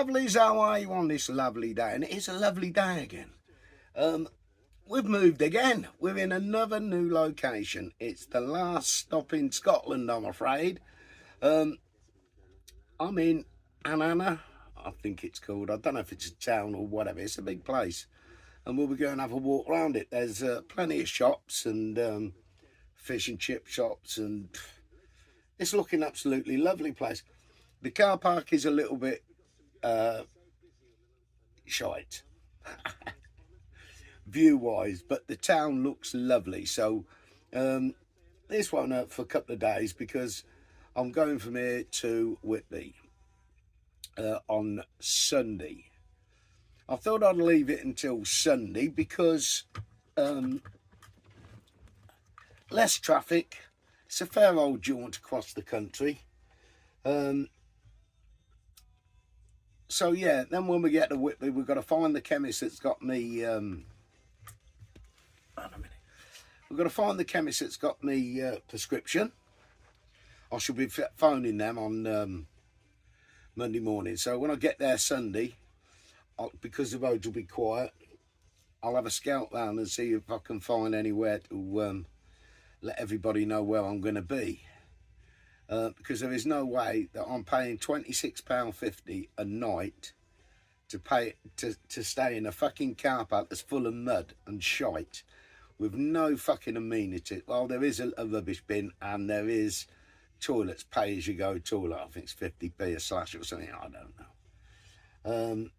lovelies, how are you on this lovely day? And it is a lovely day again. We've moved again. We're in another new location. It's the last stop in Scotland, I'm afraid. I'm in Annan, I think it's called. I don't know if it's a town or whatever. It's a big place. And we'll be going to have a walk around it. There's plenty of shops and fish and chip shops, and it's looking absolutely lovely place. The car park is a little bit shite view wise, but the town looks lovely. So this won't hurt for a couple of days because I'm going from here to Whitby on Sunday. I thought I'd leave it until Sunday because less traffic. It's a fair old jaunt across the country. So yeah, then when we get to Whitby, we've got to find the chemist that's got me. Hold on a minute. We've got to find the chemist that's got me prescription. I should be phoning them on Monday morning. So when I get there Sunday, because the roads will be quiet, I'll have a scout round and see if I can find anywhere to let everybody know where I'm going to be. Because there is no way that I'm paying £26.50 a night to stay in a fucking car park that's full of mud and shite with no fucking amenity. Well, there is a rubbish bin and there is toilets, pay as you go toilet. I think it's 50p a slash or something. I don't know.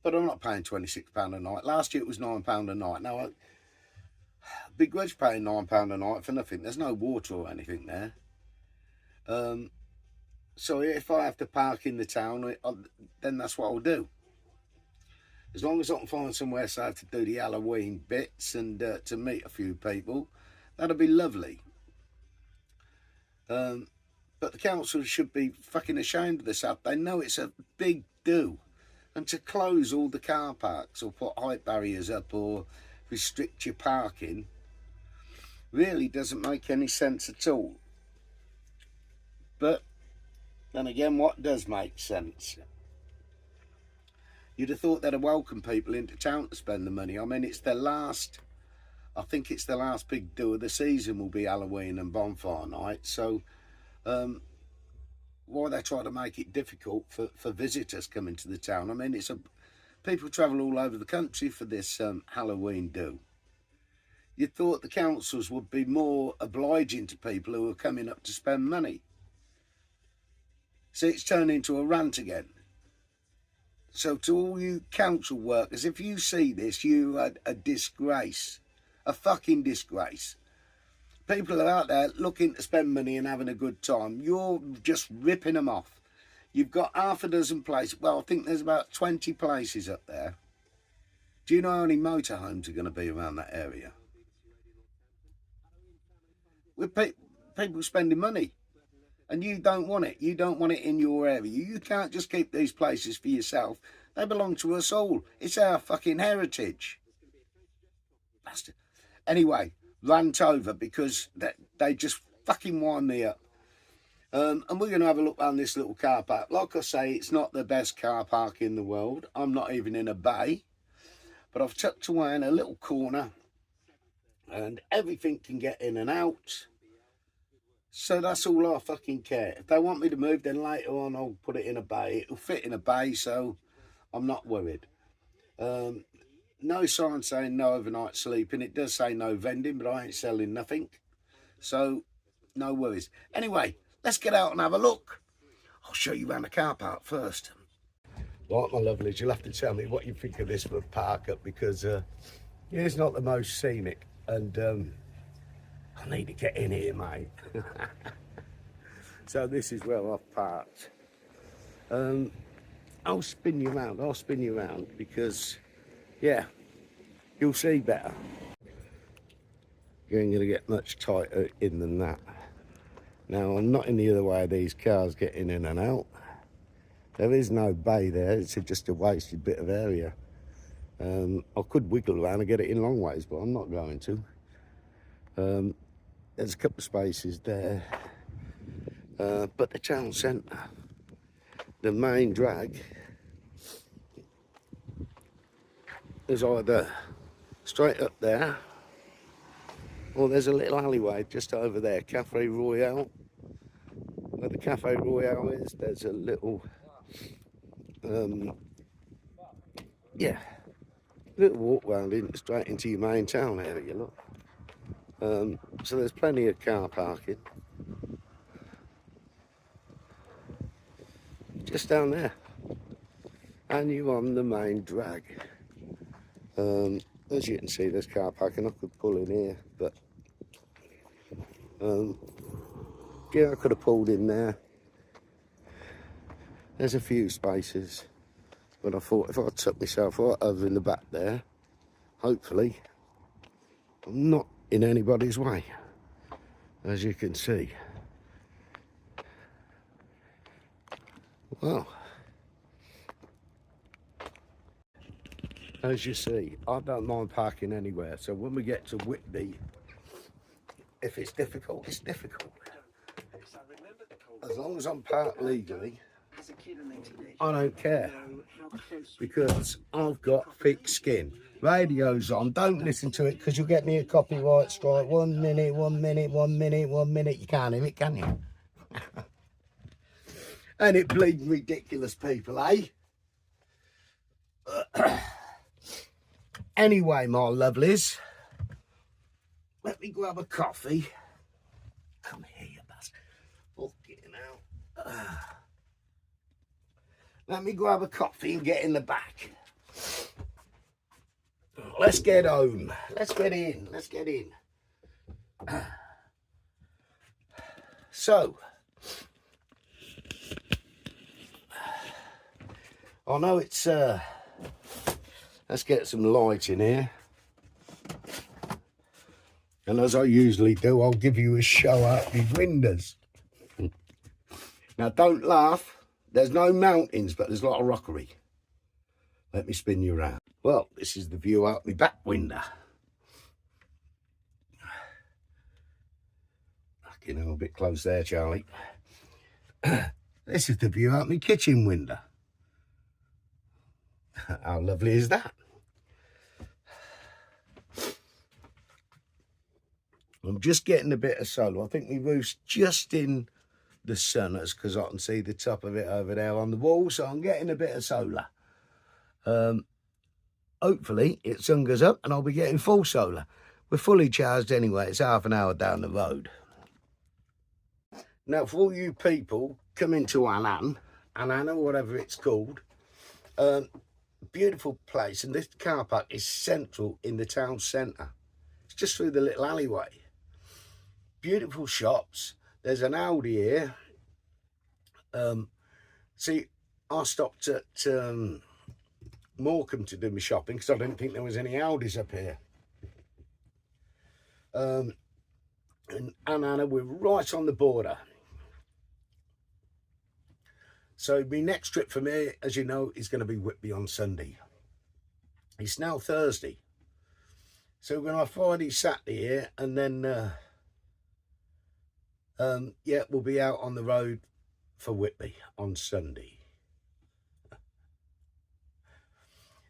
But I'm not paying £26 a night. Last year it was £9 a night. Now I begrudge paying £9 a night for nothing. There's no water or anything there. So if I have to park in the town, then that's what I'll do. As long as I can find somewhere safe to do the Halloween bits and to meet a few people, that'll be lovely. But the council should be fucking ashamed of this. They know it's a big do. And to close all the car parks or put height barriers up or restrict your parking really doesn't make any sense at all. But then again, what does make sense? You'd have thought they'd have welcomed people into town to spend the money. I mean, it's the last, I think it's the last big do of the season will be Halloween and bonfire night. So why they try to make it difficult for visitors coming to the town? I mean, people travel all over the country for this Halloween do. You'd thought the councils would be more obliging to people who are coming up to spend money. So it's turned into a rant again. So to all you council workers, if you see this, you are a disgrace. A fucking disgrace. People are out there looking to spend money and having a good time. You're just ripping them off. You've got half a dozen places. Well, I think there's about 20 places up there. Do you know how many motorhomes are going to be around that area? With people spending money. And you don't want it. You don't want it in your area. You can't just keep these places for yourself. They belong to us all. It's our fucking heritage. Bastard. Anyway, rant over because they just fucking wind me up. And we're going to have a look around this little car park. Like I say, it's not the best car park in the world. I'm not even in a bay. But I've tucked away in a little corner. And everything can get in and out. So that's all I fucking care. If they want me to move, then later on I'll put it in a bay. It'll fit in a bay, so I'm not worried. No sign saying no overnight sleeping. It does say no vending, but I ain't selling nothing. So no worries. Anyway, let's get out and have a look. I'll show you around the car park first. Right, my lovelies, you'll have to tell me what you think of this for a park up because it's not the most scenic and I need to get in here, mate. So this is where I've parked. I'll spin you around because, yeah, you'll see better. You ain't going to get much tighter in than that. Now, I'm not in the other way of these cars getting in and out. There is no bay there, it's just a wasted bit of area. I could wiggle around and get it in long ways, but I'm not going to. There's a couple of spaces there, but the town centre, the main drag, is either straight up there, or there's a little alleyway just over there, Cafe Royale. Where the Cafe Royale is, there's a little, yeah, little walk round in straight into your main town area, look. So there's plenty of car parking. Just down there. And you're on the main drag. As you can see, there's car parking. I could pull in here, but yeah, I could have pulled in there. There's a few spaces, but I thought if I took myself right over in the back there, hopefully I'm not in anybody's way, as you can see. Well, as you see, I don't mind parking anywhere. So when we get to Whitby, if it's difficult, it's difficult. As long as I'm parked legally, I don't care, because I've got thick skin. Radio's on, don't listen to it, because you'll get me a copyright strike. 1 minute, 1 minute, 1 minute, 1 minute. You can't hear it, can you? And it bleeding ridiculous, people, eh? Anyway, my lovelies, let me grab a coffee. Come here, you bastard. Fucking hell. Let me grab a coffee and get in the back. Let's get home. Let's get in. Let's get in. So, I know it's, let's get some light in here. And as I usually do, I'll give you a show out the windows. Now, don't laugh. There's no mountains, but there's a lot of rockery. Let me spin you around. Well, this is the view out my back window. You know, a bit close there, Charlie. This is the view out my kitchen window. How lovely is that? I'm just getting a bit of solar. I think my roof's just in the sun, that's because I can see the top of it over there on the wall, so I'm getting a bit of solar. Hopefully it sun goes up and I'll be getting full solar. We're fully charged anyway. It's half an hour down the road. Now, for all you people coming to Annan or whatever it's called, beautiful place, and this car park is central in the town centre. It's just through the little alleyway. Beautiful shops. There's an Audi here. See, I stopped at Morecambe to do my shopping because I didn't think there was any Audis up here. And Annan, we're right on the border. So my next trip for me, as you know, is going to be Whitby on Sunday. It's now Thursday. So we're going to have Friday, Saturday here, and then, yeah, we'll be out on the road for Whitby on Sunday.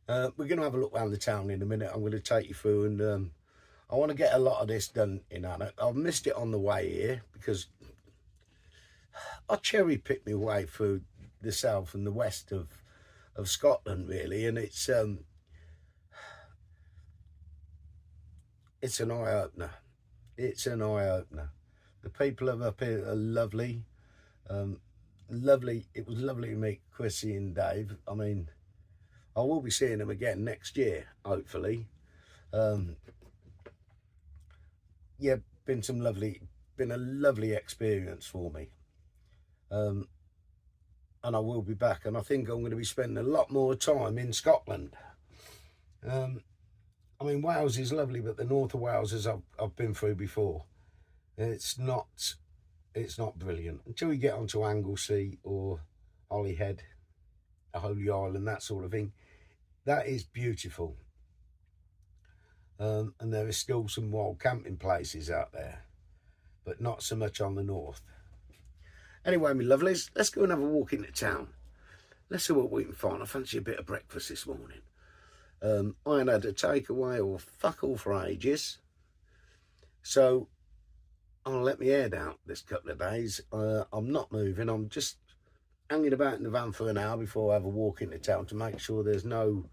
We're going to have a look around the town in a minute. I'm going to take you through, and I want to get a lot of this done in Annan. I've missed it on the way here because I cherry-picked my way through the south and the west of Scotland, really, and it's an eye-opener. It's an eye-opener. The people up here are lovely. Lovely. It was lovely to meet Chrissy and Dave. I mean, I will be seeing them again next year, hopefully. Yeah, been a lovely experience for me. And I will be back, and I think I'm going to be spending a lot more time in Scotland. I mean, Wales is lovely, but the north of Wales, as I've been through before, it's not brilliant until you get onto Anglesey or Holyhead, Holy Island, that sort of thing. That is beautiful. And there is still some wild camping places out there, but not so much on the north. Anyway, my lovelies, let's go and have a walk into town. Let's see what we can find. I fancy a bit of breakfast this morning. I ain't had a takeaway or fuck all for ages. So I'll let my hair down this couple of days. I'm not moving. I'm just hanging about in the van for an hour before I have a walk into town to make sure there's no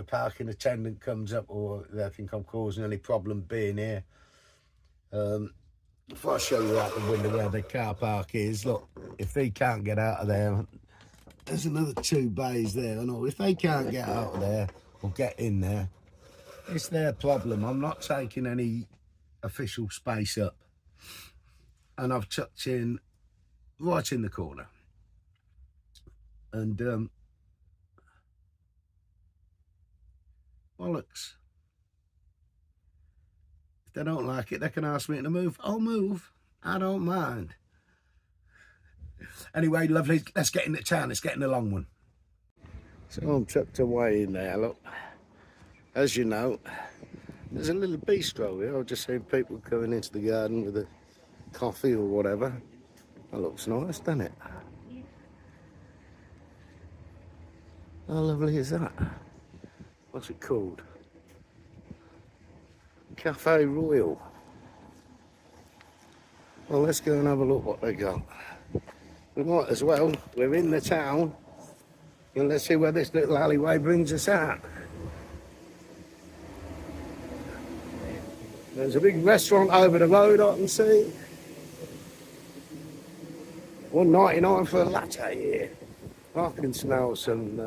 parking attendant comes up or they think I'm causing any problem being here. If I show you out the window where the car park is, look, if they can't get out of there, there's another 2 bays there. I know if they can't get out of there or get in there, it's their problem. I'm not taking any official space up. And I've tucked in right in the corner. And bollocks. If they don't like it, they can ask me to move. I'll move. I don't mind. Anyway, lovely, let's get into town. It's getting a long one. So I'm tucked away in there, look. As you know, there's a little bistro here. I've just seen people coming into the garden with a coffee or whatever. That looks nice, doesn't it? How lovely is that? What's it called? Cafe Royal. Well, let's go and have a look what they got. We might as well. We're in the town. And let's see where this little alleyway brings us out. There's a big restaurant over the road I can see. $1.99 for a latte here. I can smell some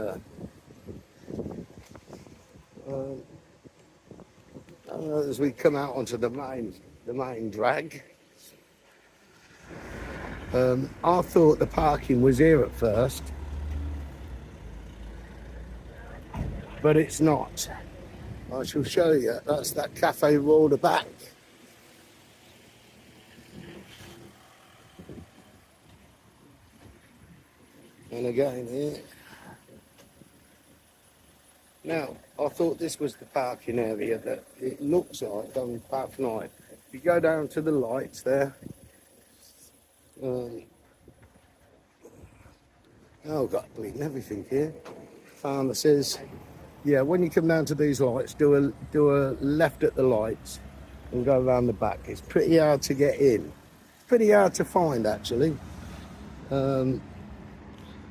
as we come out onto the main drag. I thought the parking was here at first, but it's not. I shall show you. That's that Cafe Royal the back. And again here. Now, I thought this was the parking area that it looks like on Bath Night. If you go down to the lights there, oh, got bleeding everything here. Farmer says, yeah, when you come down to these lights, do a left at the lights and go around the back. It's pretty hard to get in. It's pretty hard to find, actually.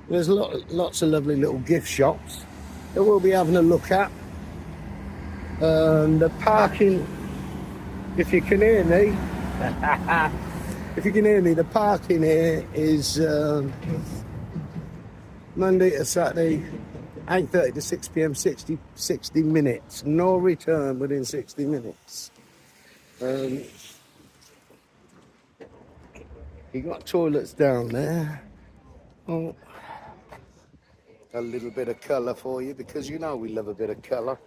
There's lots of lovely little gift shops that we'll be having a look at. The parking, if you can hear me, the parking here is Monday to Saturday, 8:30 to 6 p.m, 60 minutes. No return within 60 minutes. You got toilets down there. Oh, a little bit of colour for you, because you know we love a bit of colour.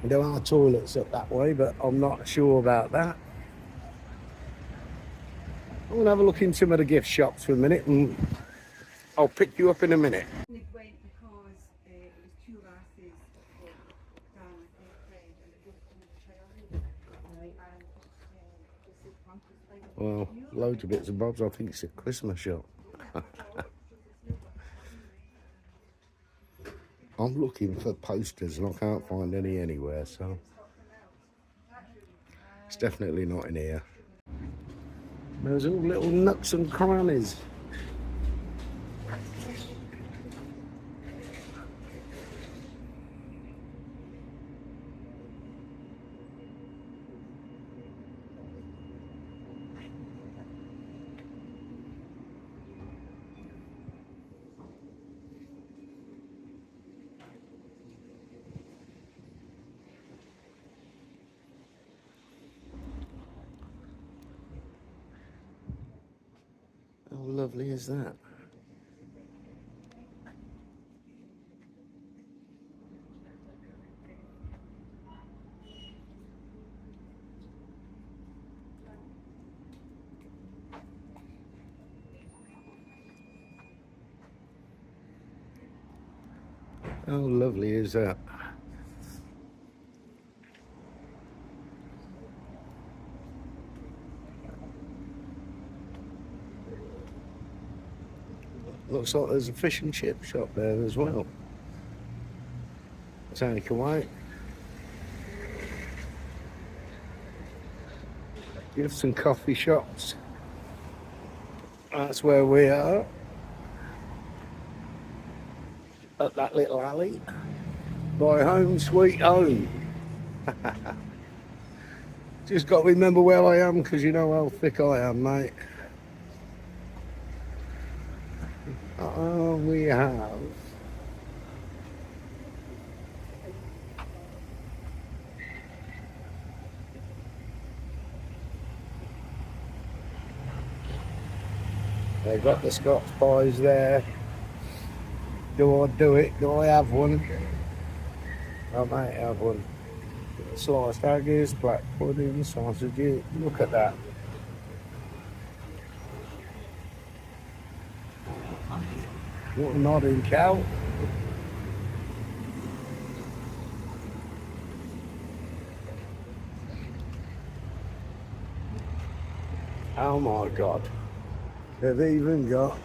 There are toilets up that way, but I'm not sure about that. I'm going to have a look in some of the gift shops for a minute, and I'll pick you up in a minute. Well, loads of bits and bobs. I think it's a Christmas shop. I'm looking for posters and I can't find any anywhere, so it's definitely not in here. There's all little nooks and crannies. How lovely is that? How lovely is that? Looks like there's a fish and chip shop there as well. Take away. Gifts and coffee shops. That's where we are. Up that little alley. My home sweet home. Just got to remember where I am, because you know how thick I am, mate. Oh, we have. They've got the Scotch pies there. Do I do it? Do I have one? I might have one. Sliced haggis, black pudding, sausages. Look at that. What a nodding cow. Oh my God. They've even got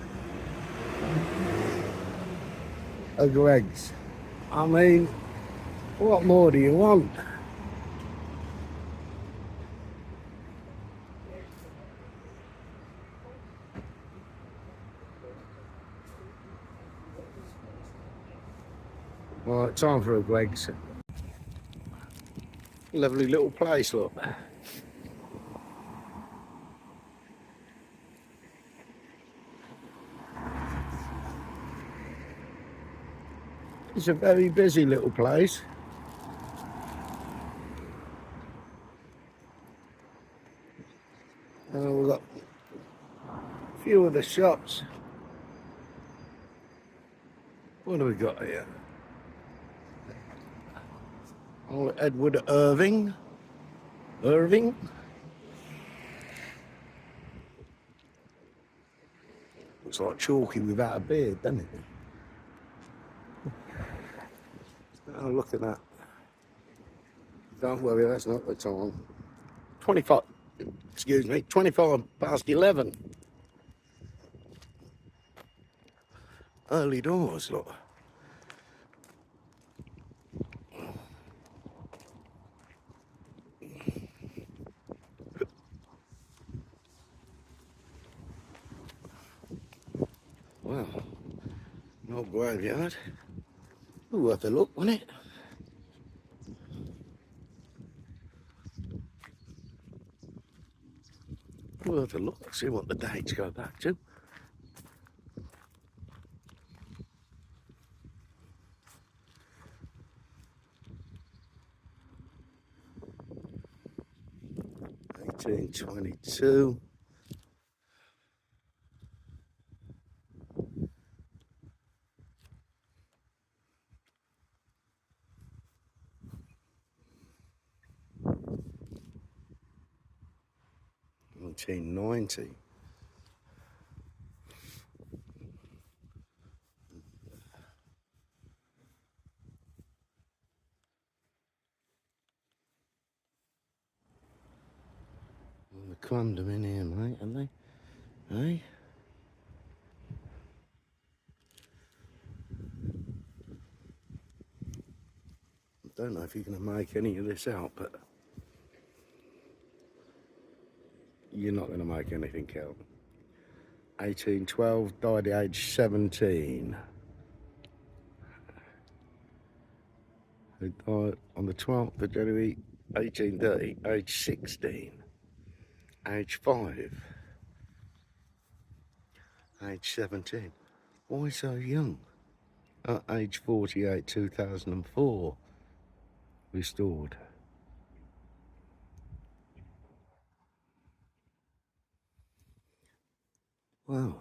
a Greg's. I mean, what more do you want? Right, time for a Greg's. Lovely little place, look. It's a very busy little place. We've got a few of the shops. What do we got here? Oh, Edward Irving. Looks like Chalky without a beard, doesn't it? Oh, look at that. Don't worry, that's not the time. 25 past 11. Early doors, look. Wow, no graveyard. Worth a look, wasn't it? Worth a look. See what the dates go back to. $18.22. $19.90. Well, the condom in here, mate, are they? Hey? I don't know if you're going to make any of this out, but you're not going to make anything out. 1812, died at age 17. He died on the 12th of January 1830, age 16. Age 5. Age 17. Why so young? At age 48, 2004. Restored. Wow.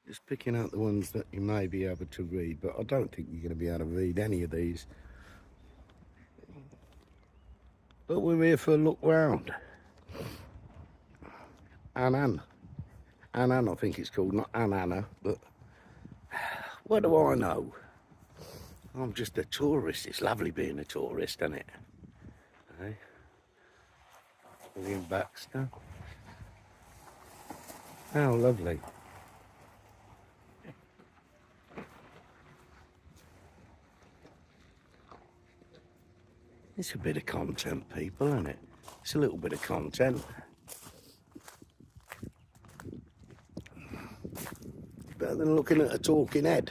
Just picking out the ones that you may be able to read, but I don't think you're going to be able to read any of these. But we're here for a look round. Annan. Annan, I think it's called, not Anana, but what do I know? I'm just a tourist. It's lovely being a tourist, isn't it? Hey? William Baxter. How lovely. It's a bit of content, people, isn't it? It's a little bit of content. Better than looking at a talking head.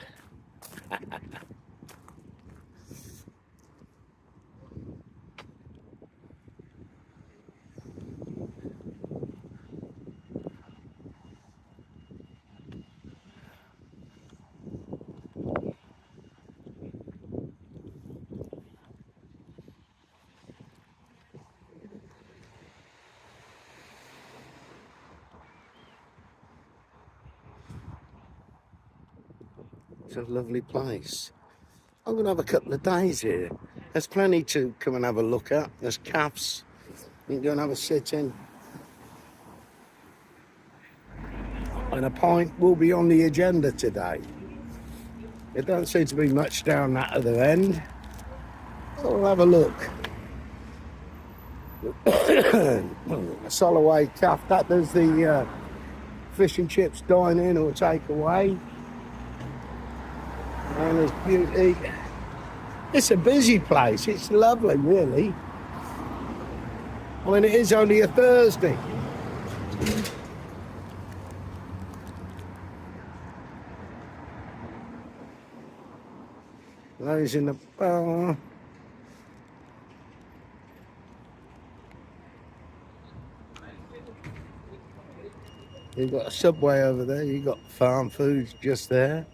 It's a lovely place. I'm going to have a couple of days here. There's plenty to come and have a look at. There's cafes. You can go and have a sit-in. And a pint will be on the agenda today. There don't seem to be much down that other end. So we'll have a look. Soloway Cafe, that does the fish and chips dine-in or take-away. And there's beauty. It's a busy place. It's lovely, really. I mean, it is only a Thursday. Those in the bar. You've got a Subway over there. You've got farm foods just there.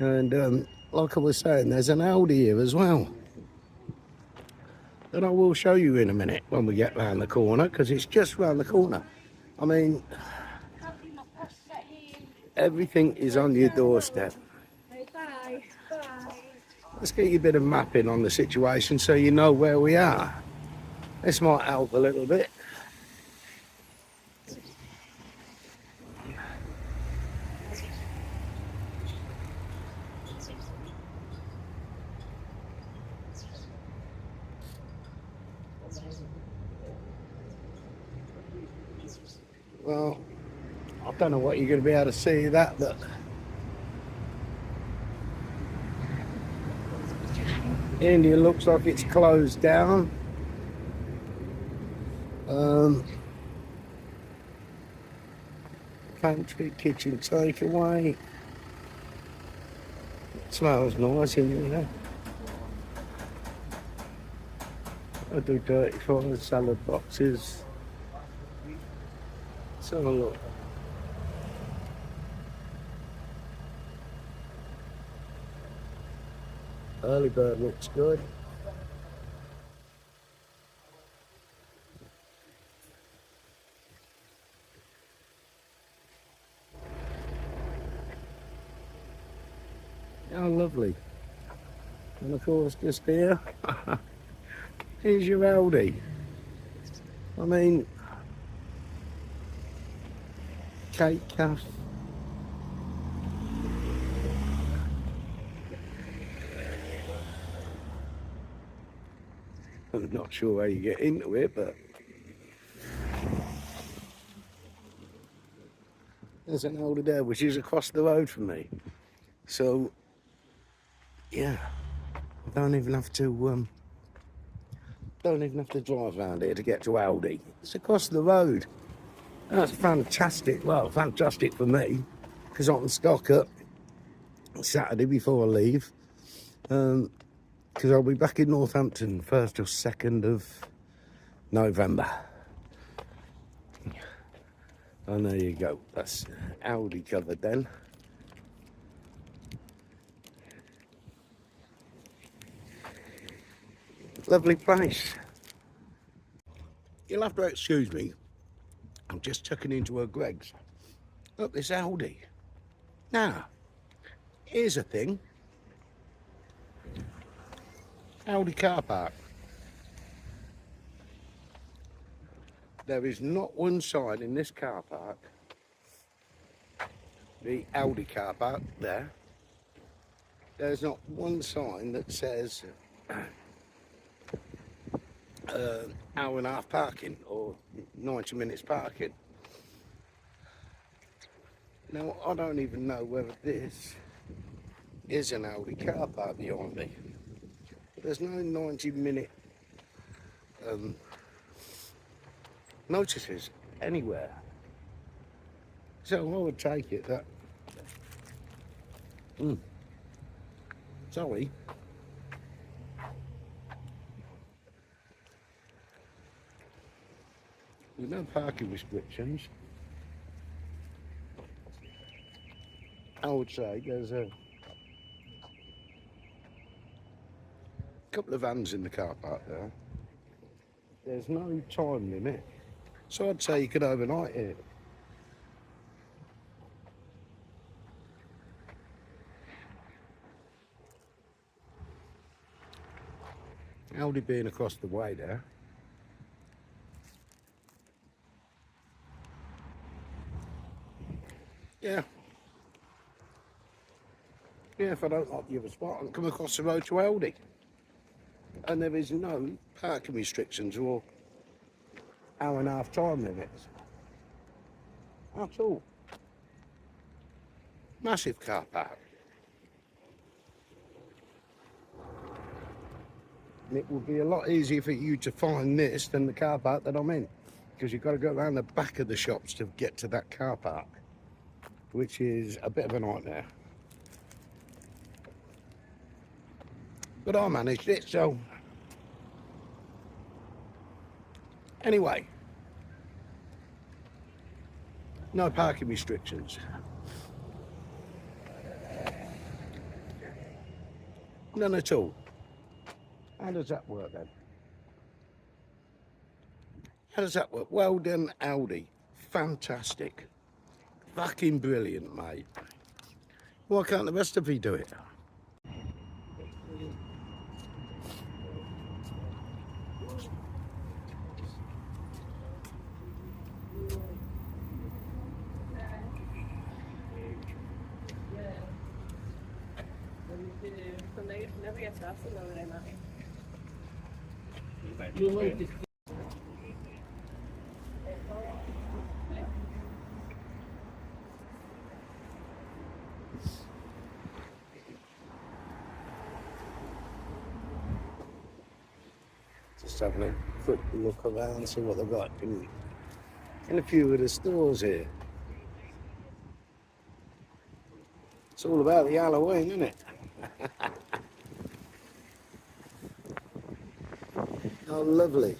And like I was saying, there's an Aldi here as well. That I will show you in a minute when we get round the corner, because it's just round the corner. I mean, everything is on your doorstep. Let's get you a bit of mapping on the situation so you know where we are. This might help a little bit. Well, I don't know what you're going to be able to see that, but India looks like it's closed down. Pantry, kitchen takeaway. Smells nice in here. I do dirty fries, salad boxes. Let's have a look. Early bird looks good. How lovely. And of course, just here, here's your Aldi. I mean, cake cafe. I'm not sure how you get into it, but there's an Aldi there, which is across the road from me. So, yeah, I don't even have to drive around here to get to Aldi. It's across the road. That's fantastic. Well, fantastic for me, because I can stock up Saturday before I leave. Because I'll be back in Northampton 1st or 2nd of November. And there you go. That's Aldi covered then. Lovely place. You'll have to excuse me. I'm just tucking into a Greg's. Look, this Aldi. Now, here's a thing. Aldi car park. There is not one sign in this car park, the Aldi car park there, there's not one sign that says hour and a half parking or 90 minutes parking. Now, I don't even know whether this is an Aldi car park behind me. There's no 90-minute notices anywhere. So I would take it that... Sorry. With no parking restrictions, I would say there's a couple of vans in the car park there. There's no time limit, so I'd say you could overnight here. Aldi being across the way there. Yeah. Yeah, if I don't like the other spot, I can come across the road to Aldi. And there is no parking restrictions or hour and a half time limits at all. Massive car park. And it will be a lot easier for you to find this than the car park that I'm in, because you've got to go around the back of the shops to get to that car park, which is a bit of a nightmare. But I managed it, so... Anyway, no parking restrictions. None at all. How does that work then? How does that work? Well done, Aldi. Fantastic. Fucking brilliant, mate. Why can't the rest of you do it? Just having a quick look around, see what they've got in a few of the stores here. It's all about the Halloween, isn't it? Oh, lovely.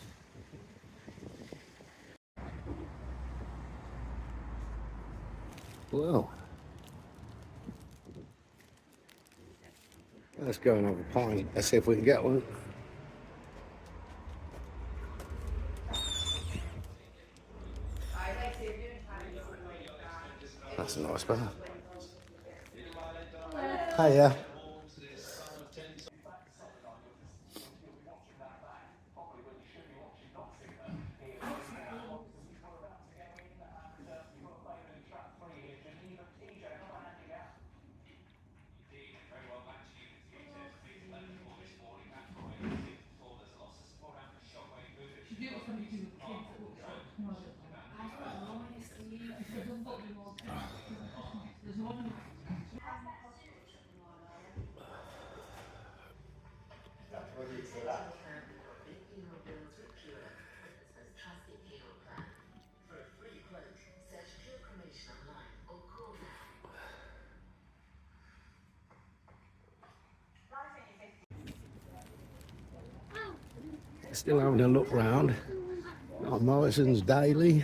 Well, let's go and have a pint. Let's see if we can get one. That's a nice bar. Hiya. Still having a look round on Morrison's Daily.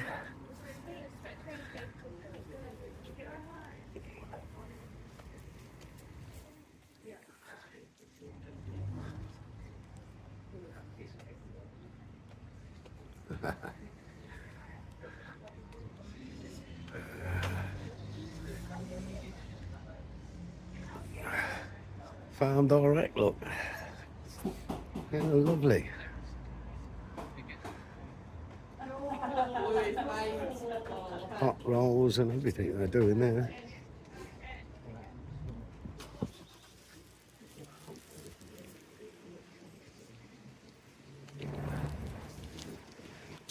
Farm Direct, look. Yeah, lovely. Hot rolls and everything they're doing there.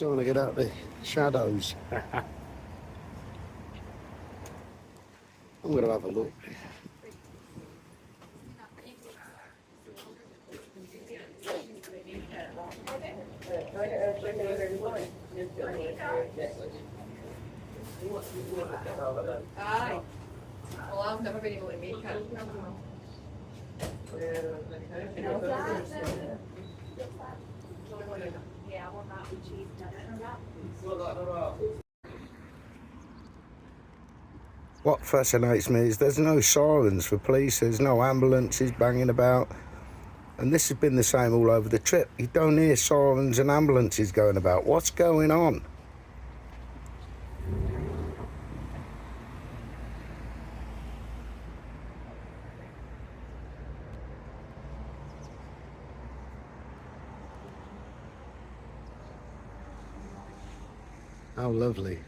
trying to get out the shadows. I'm going to have a look. Aye. Well, I've never been able to make it. Yeah, I want that with cheese. What fascinates me is there's no sirens for police, there's no ambulances banging about. And this has been the same all over the trip. You don't hear sirens and ambulances going about. What's going on? How lovely.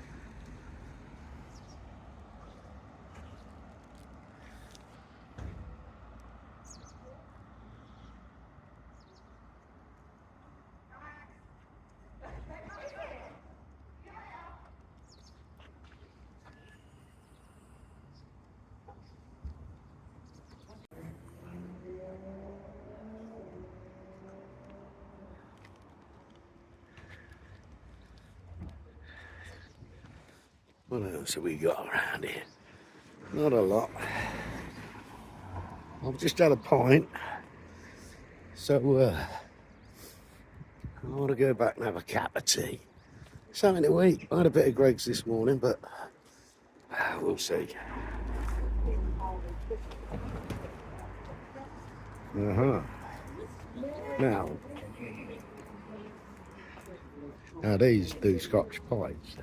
What else have we got around here? Not a lot. I've just had a pint, so I want to go back and have a cup of tea. Something to eat. I had a bit of Greggs this morning, but we'll see. Now these do scotch pies.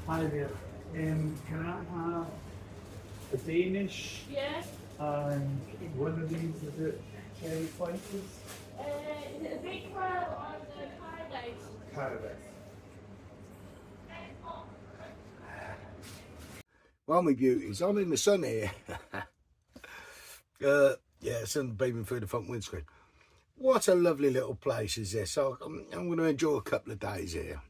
Hi there. Can I have a Danish? Yeah. And one of these, is it cherry slices? Is it a big one or the paradise? Paradise. Well, my beauties, I'm in the sun here. Yeah, sun beaming through the front windscreen. What a lovely little place is this. So I'm going to enjoy a couple of days here.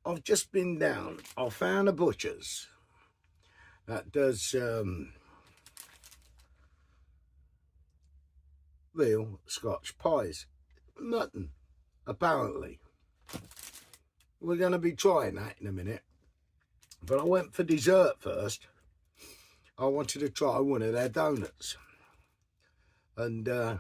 I've just been down. I found a butcher's that does real Scotch pies. Mutton, apparently. We're going to be trying that in a minute. But I went for dessert first. I wanted to try one of their donuts. And oh.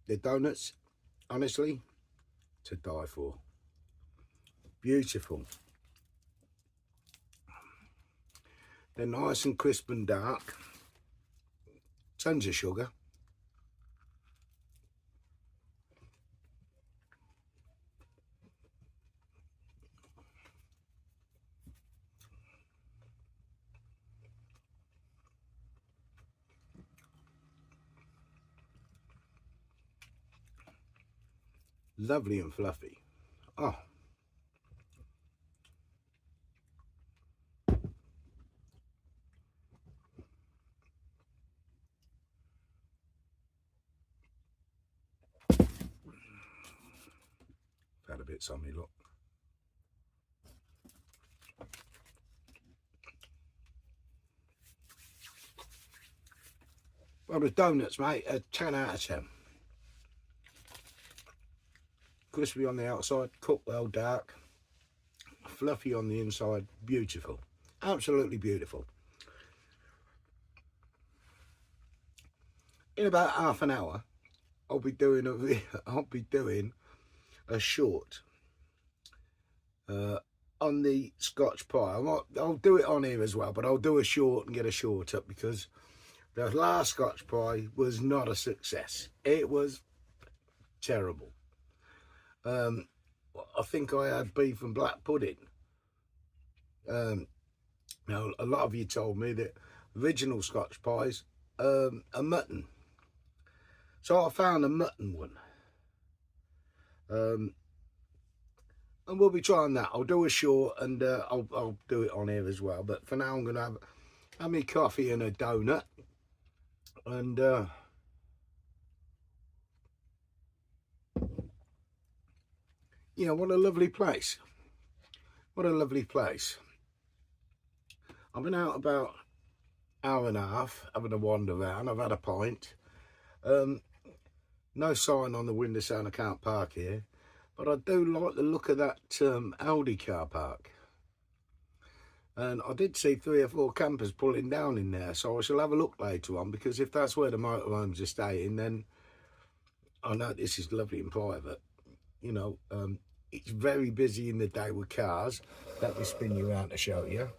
The donuts, honestly, to die for. Beautiful. They're nice and crisp and dark. Tons of sugar. Lovely and fluffy. Oh. Had a bit on me, look. Well, the donuts, mate, are 10 out of 10. Crispy on the outside, cooked well dark, fluffy on the inside, beautiful, absolutely beautiful. In about half an hour, I'll be doing a short on the Scotch pie. I'll do it on here as well, but I'll do a short and get a short up because the last Scotch pie was not a success. It was terrible. I think I had beef and black pudding. Now, a lot of you told me that original Scotch pies are mutton. So I found a mutton one. And we'll be trying that. I'll do a short and I'll do it on here as well. But for now, I'm going to have my coffee and a donut. And yeah, what a lovely place. What a lovely place. I've been out about an hour and a half having a wander around. I've had a pint. No sign on the window saying I can't park here. But I do like the look of that Aldi car park. And I did see 3 or 4 campers pulling down in there. So I shall have a look later on. Because if that's where the motorhomes are staying, then I know this is lovely and private. You know, it's very busy in the day with cars. Let me spin you around to show you.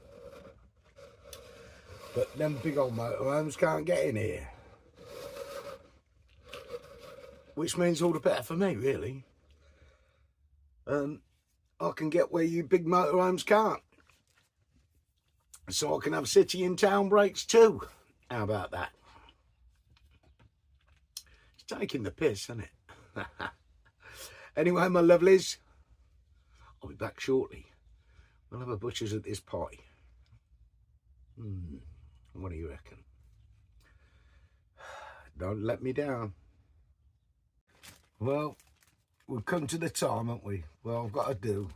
But them big old motorhomes can't get in here. Which means all the better for me, really. I can get where you big motorhomes can't. So I can have city and town breaks too. How about that? It's taking the piss, isn't it? Anyway, my lovelies, I'll be back shortly. We'll have a butcher's at this pie. What do you reckon? Don't let me down. Well, we've come to the time, haven't we? Well, I've got to do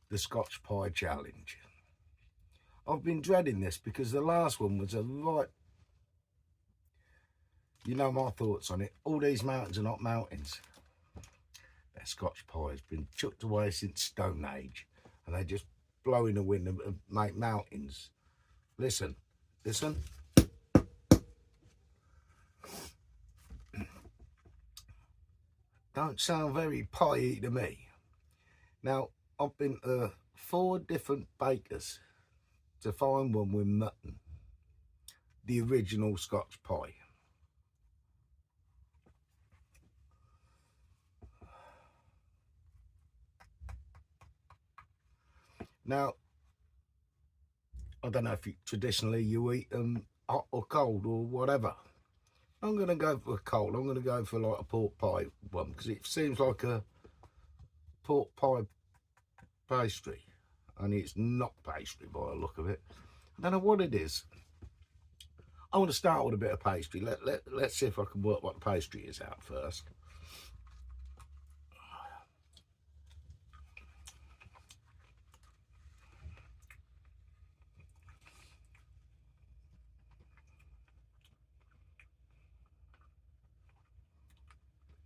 the Scotch pie challenge. I've been dreading this because the last one was a right... You know my thoughts on it. All these mountains are not mountains. That Scotch pie has been chucked away since Stone Age. And they just blow in the wind and make mountains. Listen. Listen. Don't sound very pie-y to me. Now, I've been to 4 different bakers to find one with mutton. The original Scotch pie. Now, I don't know if traditionally you eat them hot or cold or whatever. I'm going to go for cold. I'm going to go for like a pork pie one because it seems like a pork pie pastry. And it's not pastry by the look of it. I don't know what it is. I want to start with a bit of pastry. Let's see if I can work what the pastry is out first.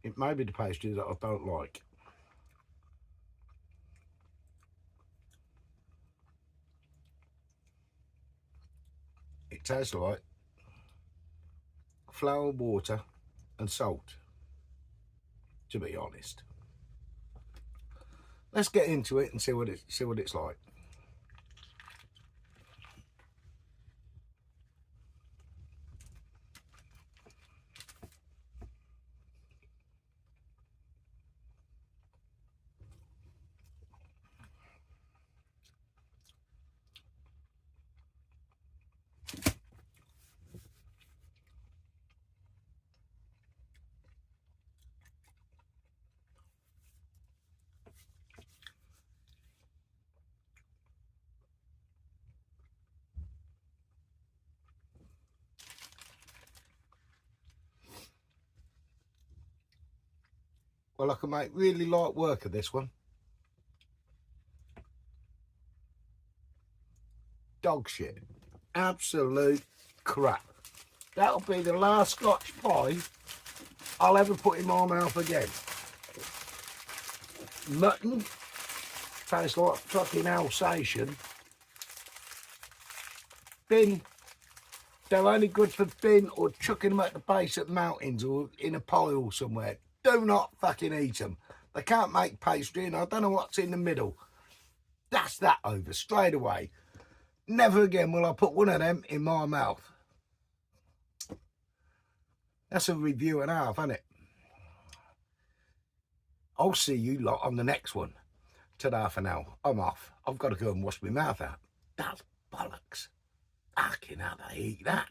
It may be the pastry that I don't like. It tastes like flour, water and salt, to be honest. Let's get into it and see what it's like. Well, I can make really light work of this one. Dog shit. Absolute crap. That'll be the last Scotch pie I'll ever put in my mouth again. Mutton Tastes like fucking Alsatian. Bin. They're only good for bin or chucking them at the base of the mountains or in a pile somewhere. Do not fucking eat them. They can't make pastry and I don't know what's in the middle. That's that over straight away. Never again will I put one of them in my mouth. That's a review and a half, isn't it? I'll see you lot on the next one. Ta-da for now. I'm off. I've got to go and wash my mouth out. That's bollocks. Fucking hell, I eat that.